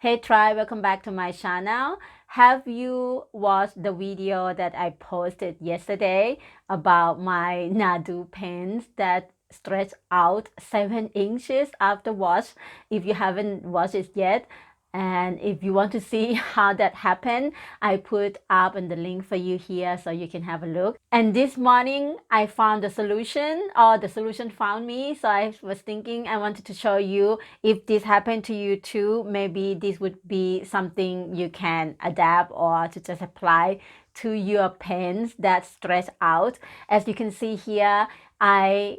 Hey Tribe, welcome back to my channel. Have you watched the video that I posted yesterday about my Nadu pants that stretch out 7 inches after wash? If you haven't watched it yet, and if you want to see how that happened, I put up in the link for you here so you can have a look. And this morning I found the solution, or the solution found me. So I was thinking I wanted to show you if this happened to you too. Maybe this would be something you can adapt or to just apply to your pants that stretch out. As you can see here, I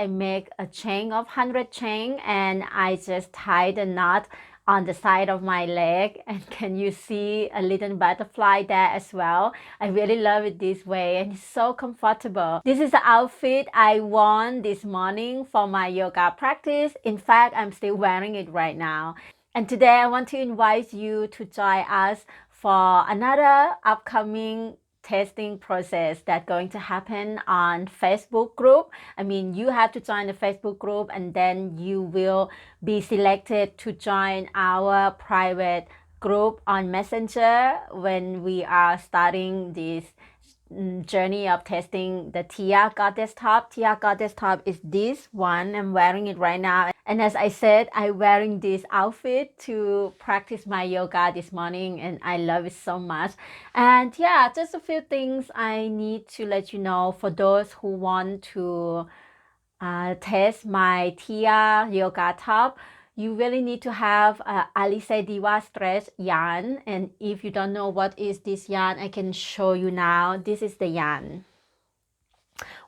make a chain of 100 chain, and I just tie the knot on the side of my leg. And can you see a little butterfly there as well? I really love it this way, and it's so comfortable. This is the outfit I wore this morning for my yoga practice. In fact, I'm still wearing it right now. And today I want to invite you to join us for another upcoming testing process that's going to happen on Facebook group. I mean, you have to join the Facebook group, and then you will be selected to join our private group on Messenger when we are starting this journey of testing the Theia Goddess top. Theia Goddess top is this one. I'm wearing it right now. And as I said, I'm wearing this outfit to practice my yoga this morning, and I love it so much. And yeah, just a few things I need to let you know for those who want to test my Theia Yoga top. You really need to have Alice Diva stretch yarn. And if you don't know what is this yarn, I can show you now. This is the yarn.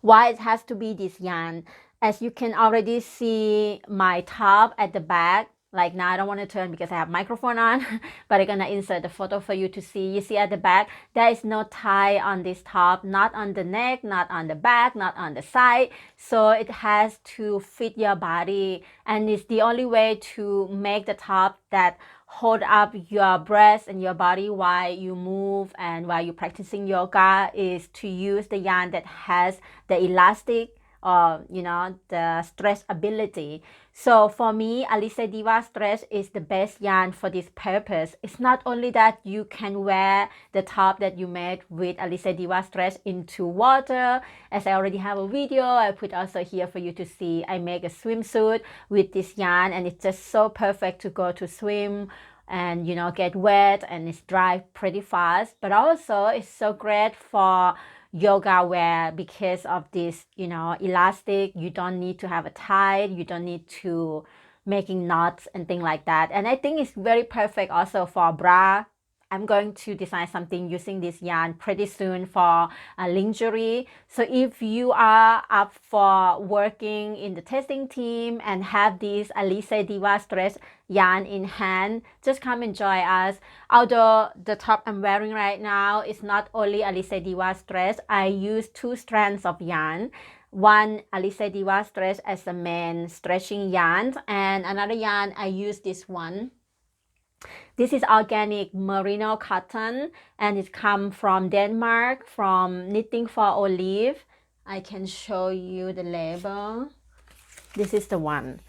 Why it has to be this yarn? As you can already see my top at the back. Like now I don't want to turn because I have microphone on, but I'm gonna insert the photo for you to see. You see at the back, there is no tie on this top, not on the neck, not on the back, not on the side. So it has to fit your body, and it's the only way to make the top that hold up your breast and your body while you move and while you're practicing yoga is to use the yarn that has the elastic, or the stretch ability. So for me, Alice Diva stretch is the best yarn for this purpose. It's not only that you can wear the top that you made with Alice Diva stretch into water, as I already have a video I put also here for you to see. I make a swimsuit with this yarn, and it's just so perfect to go to swim and get wet, and it's dry pretty fast. But also it's so great for yoga wear because of this elastic. You don't need to have a tie, you don't need to making knots and things like that. And I think it's very perfect also for bra. I'm going to design something using this yarn pretty soon for a lingerie. So if you are up for working in the testing team and have this Alice Diva stretch yarn in hand, just come and join us. Although the top I'm wearing right now is not only Alice Diva stretch, I use 2 strands of yarn. One Alice Diva stretch as the main stretching yarn, and another yarn I use this one. This is organic merino cotton, and it comes from Denmark, from Knitting for Olive. I can show you the label. This is the one.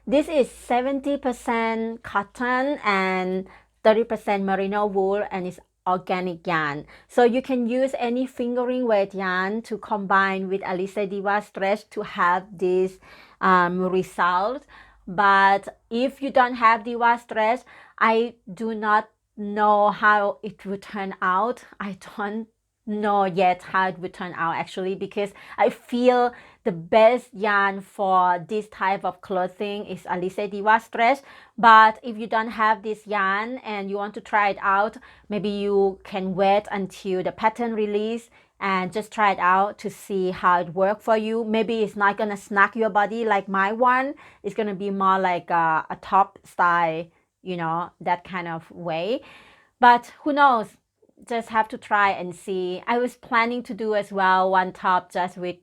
This is 70% cotton and 30% merino wool, and it's organic yarn. So you can use any fingering weight yarn to combine with Alice Diva stretch to have this result. But if you don't have Diva stretch, I do not know how it would turn out. I don't know yet how it would turn out actually, because I feel the best yarn for this type of clothing is Alice Diva stretch. But if you don't have this yarn and you want to try it out, maybe you can wait until the pattern release and just try it out to see how it works for you. Maybe it's not gonna snag your body like my one. It's gonna be more like a top style, that kind of way. But who knows? Just have to try and see. I was planning to do as well one top just with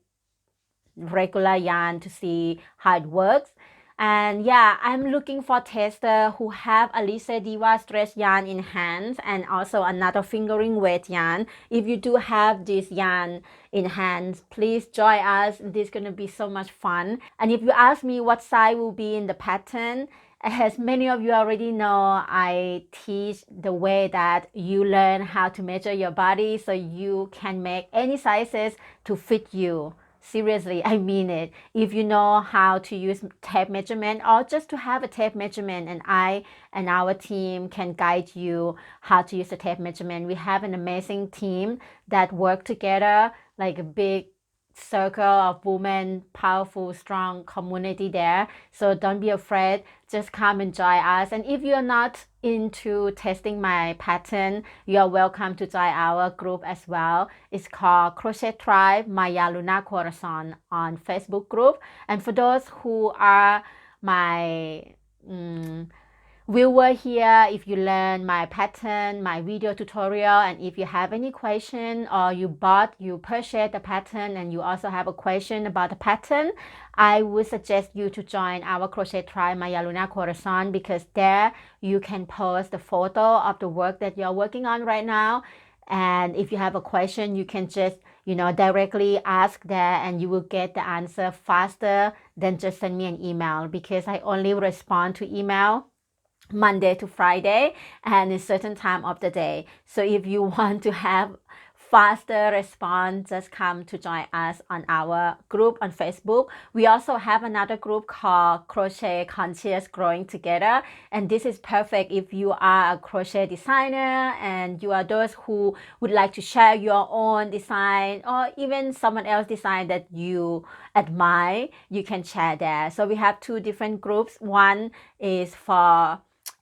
regular yarn to see how it works. And yeah, I'm looking for tester who have Alice Diva stretch yarn in hand, and also another fingering weight yarn. If you do have this yarn in hand, please join us. This is going to be so much fun. And if you ask me what size will be in the pattern, As many of you already know, I teach the way that you learn how to measure your body so you can make any sizes to fit you. Seriously, I mean it. If you know how to use tape measurement or just to have a tape measurement, and I and our team can guide you how to use a tape measurement. We have an amazing team that work together like a big circle of women, powerful, strong community there. So don't be afraid. Just come and join us. And if you're not into testing my pattern, you're welcome to join our group as well. It's called Crochet Tribe MayaLunaCorazon on Facebook group. And for those who are my viewer here, if you learn my pattern, my video tutorial, and if you have any question or you purchased the pattern and you also have a question about the pattern, I would suggest you to join our Crochet Tribe MayaLunaCorazon, because there you can post the photo of the work that you're working on right now. And if you have a question, you can just directly ask there, and you will get the answer faster than just send me an email, because I only respond to email Monday to Friday and a certain time of the day. So if you want to have faster response, just come to join us on our group on Facebook. We also have another group called Crochet Conscious Growing Together, and this is perfect if you are a crochet designer and you are those who would like to share your own design or even someone else's design that you admire. You can share there. So we have two different groups. One is for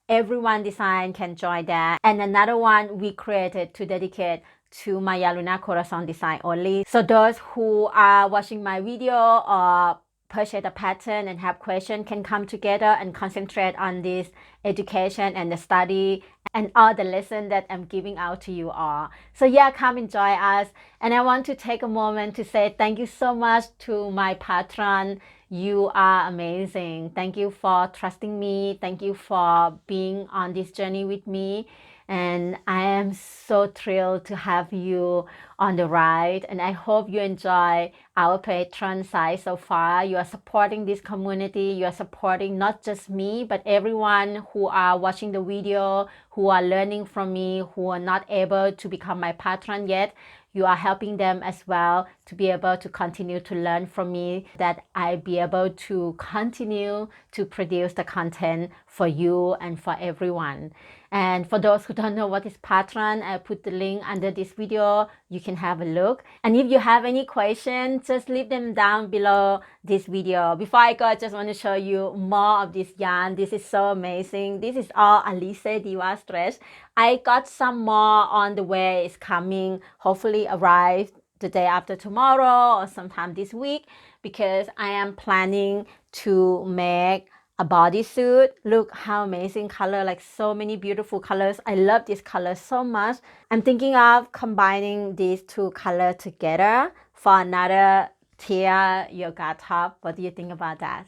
everyone design can join that, and another one we created to dedicate to MayaLunaCorazon design only. So those who are watching my video or purchase a pattern and have questions can come together and concentrate on this education and the study and all the lesson that I'm giving out to you all. So yeah, come and join us. And I want to take a moment to say thank you so much to my patron. You are amazing. Thank you for trusting me. Thank you for being on this journey with me. And I am so thrilled to have you on the ride. And I hope you enjoy our Patron site so far. You are supporting this community. You are supporting not just me, but everyone who are watching the video, who are learning from me, who are not able to become my patron yet. You are helping them as well to be able to continue to learn from me, that I be able to continue to produce the content for you and for everyone. And for those who don't know what is Patron, I put the link under this video. You can have a look. And if you have any questions, just leave them down below this video. Before I go, I just want to show you more of this yarn. This is so amazing. This is all Alice Diva stretch. I got some more on the way. It's coming, hopefully arrive the day after tomorrow or sometime this week, because I am planning to make a bodysuit. Look how amazing color, like so many beautiful colors. I love this color so much. I'm thinking of combining these two colors together for another Theia Yoga top. What do you think about that?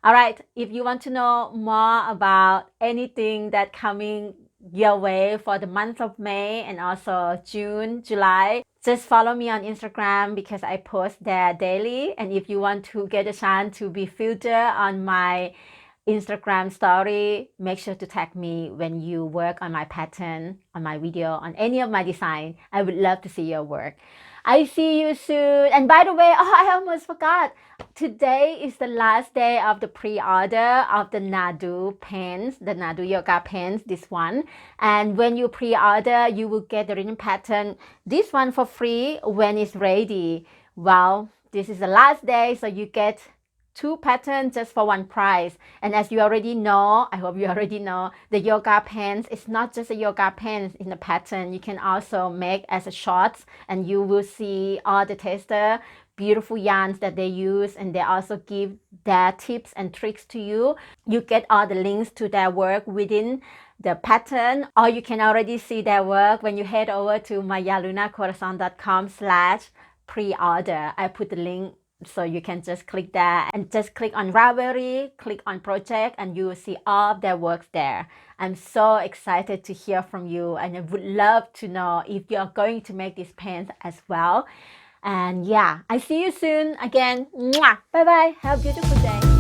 All right, if you want to know more about anything that's coming your way for the month of May and also June, July, just follow me on Instagram, because I post there daily. And if you want to get a chance to be featured on my Instagram story, make sure to tag me when you work on my pattern, on my video, on any of my design. I would love to see your work. I see you soon. And by the way, I almost forgot. Today is the last day of the pre-order of the Nadu pants, the Nadu Yoga pants, this one. And when you pre-order, you will get the written pattern, this one for free when it's ready. Well, this is the last day, so you get two patterns just for one price. And as you already know, I hope you already know, the yoga pants is not just a yoga pants in the pattern. You can also make as a shorts, and you will see all the tester beautiful yarns that they use, and they also give their tips and tricks to you. You get all the links to their work within the pattern, or you can already see their work when you head over to MayaLunaCorazon.com/pre-order. I put the link, so you can just click that and just click on Ravelry, click on project, and you will see all of their works there. I'm so excited to hear from you, and I would love to know if you're going to make these pants as well. And yeah, I see you soon again. Mwah! Bye bye. Have a beautiful day.